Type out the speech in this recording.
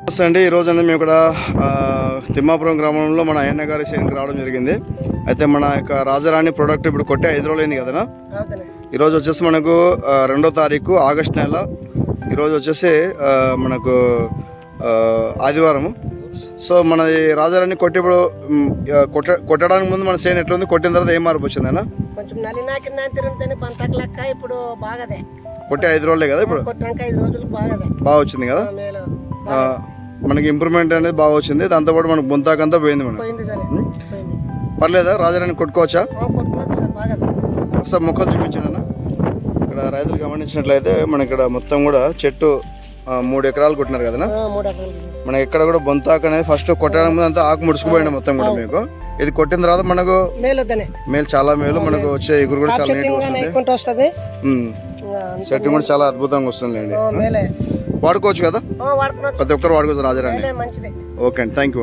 నమస్తే అండి. ఈరోజు అనేది మేము ఇక్కడ తిమ్మాపురం గ్రామంలో మన అయ్యన్న గారి చేనుకి రావడం జరిగింది. అయితే మన యొక్క రాజరాణి ప్రోడక్ట్ ఇప్పుడు కొట్టే 5 రోజులు అయింది కదా. ఈరోజు వచ్చేసి మనకు 2వ తారీఖు ఆగస్టు నెల. ఈరోజు వచ్చేసి మనకు ఆదివారము. సో మన ఈ రాజారాణి కొట్టి ఇప్పుడు కొట్టడానికి ముందు మన చేను ఎట్లుంది, కొట్టిన తర్వాత ఏం మార్పు వచ్చింది అన్న? కొంచెం నలినా కింద తిరుగుతుంది పంతకు లెక్క. ఇప్పుడు బాగదే కొట్టే 5 రోజులే కదా, ఇప్పుడు కొట్టాక 5 రోజులు బాగా వచ్చింది కదా. మనకి ఇంప్రూవ్మెంట్ అనేది బాగా వచ్చింది. దాంతోపాటు మనకు బొంతాకంతా పోయింది. మనం పర్లేదా రాజారాణి కొట్టుకోవచ్చా? ఒకసారి మొక్కలు చూపించండి అన్న. ఇక్కడ రైతులు గమనించినట్లయితే మన ఇక్కడ మొత్తం కూడా చెట్టు 3 ఎకరాలు కొట్టినారు కదా. మనకి ఎక్కడ కూడా బొంతాకు అనేది ఫస్ట్ కొట్టడానికి ముందు అంతా ఆకు ముడుచుకుపోయింది మొత్తం కూడా. మీకు ఇది కొట్టిన తర్వాత మనకు మేలు, చాలా మేలు. మనకు వచ్చే ఎగురు కూడా చాలా నీట్గా వస్తుంది. సెట్టింగ్ కూడా చాలా అద్భుతంగా వస్తుంది అండి. వాడుకోవచ్చు కదా, ప్రతి ఒక్కరు వాడుకోవచ్చు రాజారాణి. ఓకే అండి, థ్యాంక్ యూ అండి.